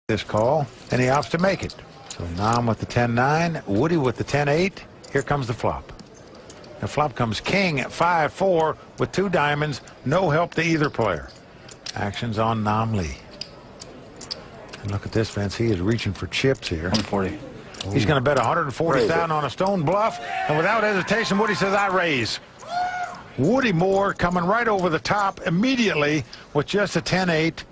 this call, and he opts to make it. So Nam with the 10-9, Woody with the 10-8. Here comes the flop. The flop comes king at 5-4 with 2 diamonds, no help to either player. Action's on Nam Lee. And look at this, Vince. He is reaching for chips here. 140. He's going to bet 140,000 on a stone bluff, and without hesitation, Woody says, I raise. Woody Moore coming right over the top immediately with just a 10-8.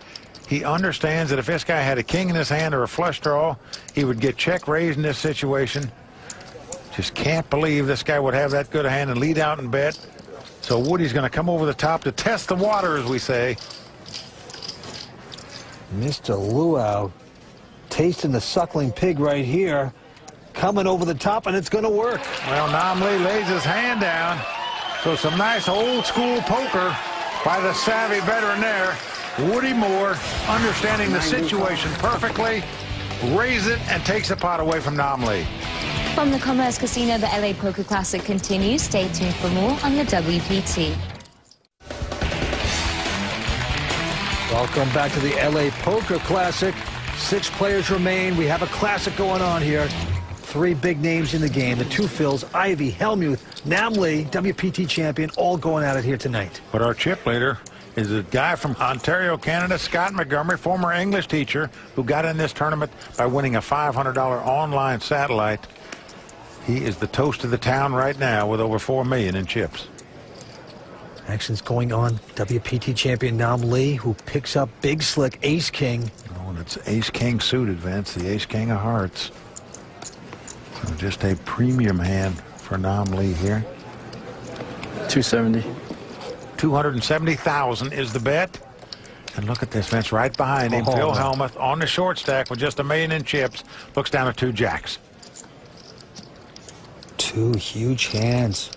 He understands that if this guy had a king in his hand or a flush draw, he would get check raised in this situation. Just can't believe this guy would have that good a hand and lead out and bet. So Woody's going to come over the top to test the water, as we say. Mr. Luau tasting the suckling pig right here, coming over the top, and it's going to work. Well, Nam Lee lays his hand down. So some nice old school poker by the savvy veteran there. Woody Moore, understanding the situation perfectly, raises it and takes the pot away from Nam Lee. From the Commerce Casino, the LA Poker Classic continues. Stay tuned for more on the WPT. Welcome back to the LA Poker Classic. 6 players remain. We have a classic going on here. 3 big names in the game. The 2 Phils, Ivey, Helmuth, Nam Lee, WPT champion, all going at it here tonight. But our chip leader is a guy from Ontario, Canada, Scott Montgomery, former English teacher, who got in this tournament by winning a $500 online satellite. He is the toast of the town right now with over $4 million in chips. Action's going on. WPT champion Nam Lee, who picks up big slick ace-king. Oh, and it's ace-king suited, Vince, the ace-king of hearts. So just a premium hand for Nam Lee here. 270. 270,000 is the bet. And look at this, Vince, right behind him. Phil Hellmuth on the short stack with just $1 million in chips. Looks down at 2 jacks. 2 huge hands.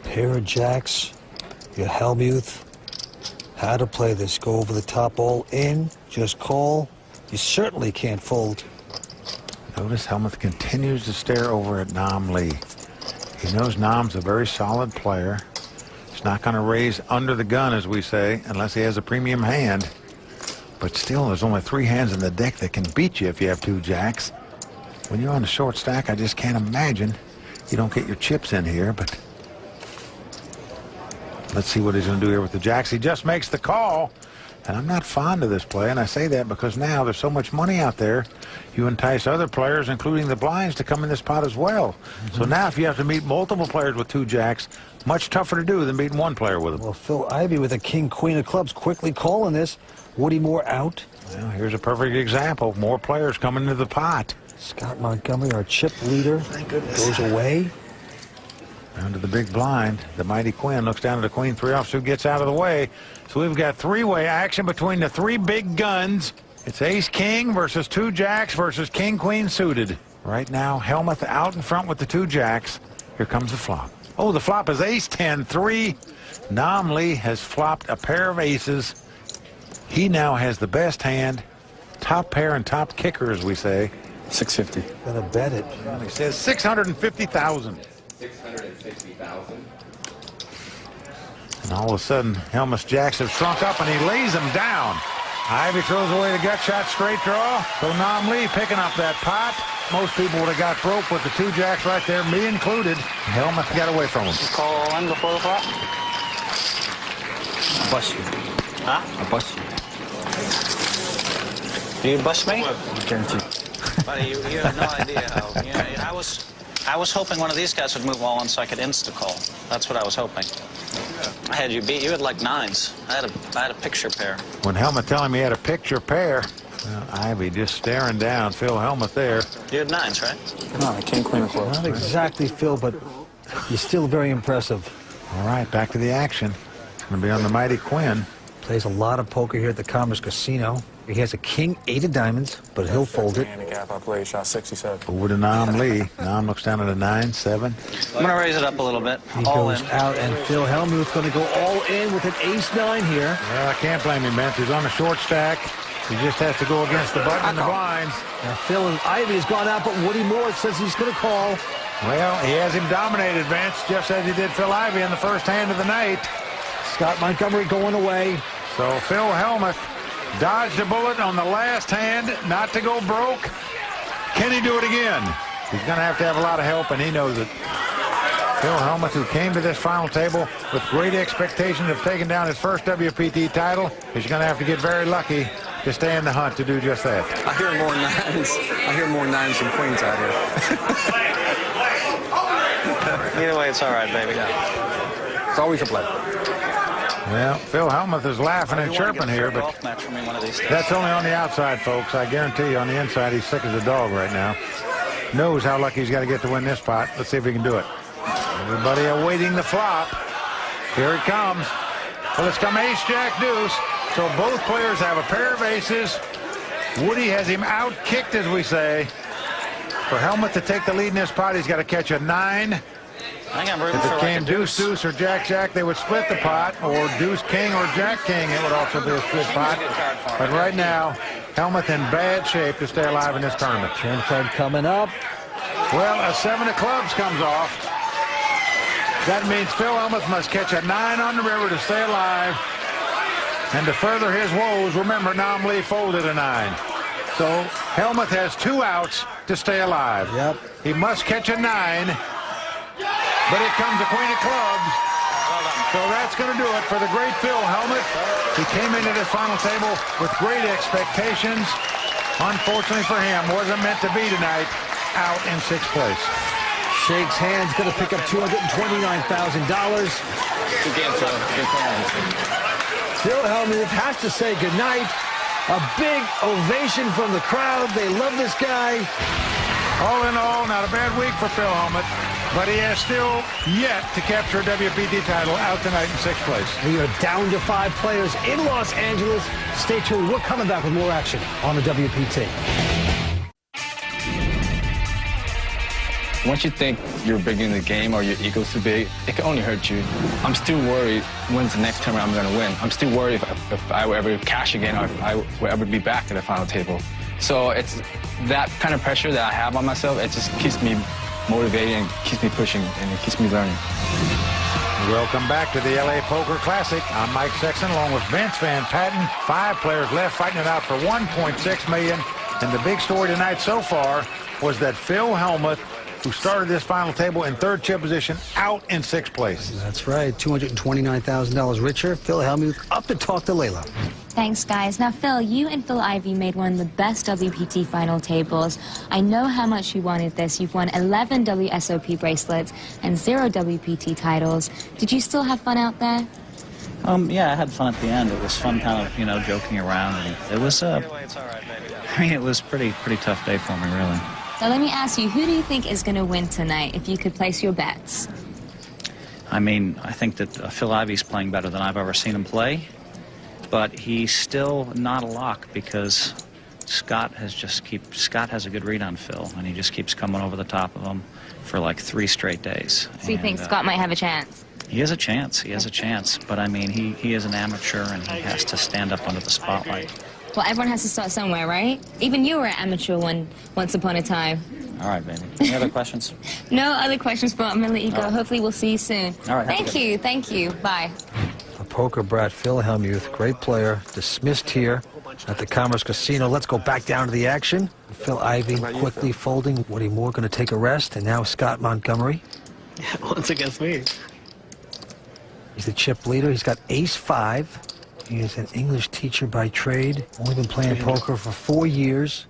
Pair of jacks. Your Hellmuth. How to play this. Go over the top, all in. Just call. You certainly can't fold. Notice Hellmuth continues to stare over at Nam Lee. He knows Nam's a very solid player. He's not going to raise under the gun, as we say, unless he has a premium hand. But still, there's only 3 hands in the deck that can beat you if you have 2 jacks. When you're on the short stack, I just can't imagine you don't get your chips in here. But let's see what he's going to do here with the jacks. He just makes the call. And I'm not fond of this play, and I say that because now there's so much money out there. You entice other players, including the blinds, to come in this pot as well. So now if you have to meet multiple players with 2 jacks, much tougher to do than beating 1 player with them. Well, Phil Ivey with a king, queen of clubs, quickly calling this. Woody Moore out. Well, here's a perfect example. More players coming into the pot. Scott Montgomery, our chip leader, goes away. Down to the big blind. The mighty Quinn looks down at the queen 3 offsuit, gets out of the way. So we've got 3-way action between the 3 big guns. It's ace-king versus 2 jacks versus king-queen suited. Right now, Hellmuth out in front with the 2 jacks. Here comes the flop. Oh, the flop is ace-10-3. Nam Lee has flopped a pair of aces. He now has the best hand. Top pair and top kicker, as we say. 650. Gonna bet it. He says 650,000. 660,000. And all of a sudden, Helmuth's jacks have shrunk up, and he lays them down. Ivey throws away the gut shot, straight draw. So Nam Lee picking up that pot. Most people would have got broke with the 2 jacks right there, me included. Helmuth got away from him. Call in before the flop? I'll bust you. Huh? I'll bust you. Do you bust me? Guaranteed. Buddy, you have no idea how. You know, I was hoping one of these guys would move all in so I could insta-call. That's what I was hoping. I had you beat. You had like 9s. I had a picture pair. When Helmuth telling me he had a picture pair, Ivey just staring down Phil Hellmuth there. You had 9s, right? No, I can't queen of clubs. Not exactly, Phil, but he's still very impressive. All right, back to the action. It's going to be on the mighty Quinn. Plays a lot of poker here at the Commerce Casino. He has a king, 8 of diamonds, but he'll fold it. Handicap, I played, shot 67. Over to Nam Lee. Nam looks down at a 9-7. I'm going to raise it up a little bit. He All goes in. out, and Phil Hellmuth going to go all in with an ace-9 here. Well, I can't blame him, Vince. He's on a short stack. He just has to go against the button and the blinds. Now, Phil and Ivey has gone out, but Woody Moore says he's going to call. Well, he has him dominated, Vince, just as he did Phil Ivey in the first hand of the night. Scott Montgomery going away. So Phil Hellmuth Dodged a bullet on the last hand, not to go broke. Can he do it again? He's going to have a lot of help, and he knows it. Phil Hellmuth, who came to this final table with great expectations of taking down his first WPT title, is going to have to get very lucky to stay in the hunt to do just that. I hear more nines. I hear more nines than queens out here. Either way, it's all right, baby. Yeah. It's always a play. Well, Phil Hellmuth is laughing and chirping here, but that's only on the outside, folks. I guarantee you on the inside, he's sick as a dog right now. Knows how lucky he's got to get to win this pot. Let's see if he can do it. Everybody awaiting the flop. Here it comes. Well, it's come ace, jack, deuce. So both players have a pair of aces. Woody has him out-kicked, as we say. For Hellmuth to take the lead in this pot, he's got to catch a 9. I think I'm rooting If for it came deuce, deuce, or jack, jack, they would split the pot. Or deuce, king, or jack, king, it would also be a split pot. But right now, Hellmuth in bad shape to stay alive in this tournament. Turn card coming up. Well, a 7 of clubs comes off. That means Phil Hellmuth must catch a 9 on the river to stay alive. And to further his woes, remember, Nam Lee folded a 9. So Hellmuth has 2 outs to stay alive. Yep. He must catch a 9. But it comes a queen of clubs. So that's going to do it for the great Phil Hellmuth. He came into this final table with great expectations. Unfortunately for him, wasn't meant to be tonight, out in 6th place. Shakes hands, going to pick up $229,000. Good game, Phil. Good play. Phil Hellmuth has to say goodnight. A big ovation from the crowd. They love this guy. All in all, not a bad week for Phil Hellmuth, but he has still yet to capture a WPT title out tonight in 6th place. We are down to 5 players in Los Angeles. Stay tuned. We're coming back with more action on the WPT. Once you think you're big in the game or your ego's too big, it can only hurt you. I'm still worried when's the next tournament I'm going to win. I'm still worried if I will ever cash again or if I will ever be back at the final table. So it's that kind of pressure that I have on myself. It just keeps me motivated and keeps me pushing and it keeps me learning. Welcome back to the LA Poker Classic. I'm Mike Sexton along with Vince Van Patten. 5 players left fighting it out for $1.6 million. And the big story tonight so far was that Phil Hellmuth, who started this final table in 3rd chip position, out in 6th place. That's right. $229,000 richer. Phil Hellmuth up to talk to Layla. Thanks, guys. Now, Phil, you and Phil Ivey made one of the best WPT final tables. I know how much you wanted this. You've won 11 WSOP bracelets and 0 WPT titles. Did you still have fun out there? Yeah, I had fun at the end. It was fun kind of, joking around. And it was, I mean, it was pretty tough day for me, really. Now, let me ask you, who do you think is going to win tonight if you could place your bets? I mean, I think that Phil Ivey's playing better than I've ever seen him play, but he's still not a lock because Scott has a good read on Phil, and he just keeps coming over the top of him for like 3 straight days. So you think Scott might have a chance? He has a chance. He has a chance, but I mean, he is an amateur, and he has to stand up under the spotlight. Well, everyone has to start somewhere, right? Even you were an amateur once upon a time. All right, baby. Any other questions? No other questions, but I'm going to let you go. Right. Hopefully we'll see you soon. All right. Thank you. Bye. A poker brat, Phil Hellmuth, great player, dismissed here at the Commerce Casino. Let's go back down to the action. Phil Ivey quickly folding. Woody Moore going to take a rest, and now Scott Montgomery. Once against me. He's the chip leader. He's got ace-5. He is an English teacher by trade. Only been playing poker for 4 years.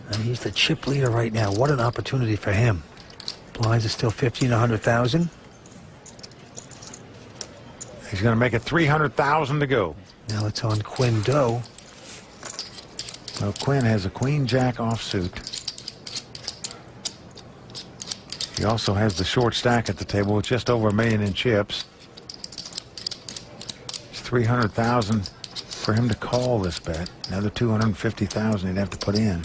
And he's the chip leader right now. What an opportunity for him. Blinds is still 50 and 100,000. He's going to make it 300,000 to go. Now it's on Quinn Doe. Well, Quinn has a queen-jack offsuit. He also has the short stack at the table with just over $1 million in chips. 300,000 for him to call this bet. Another 250,000 he'd have to put in.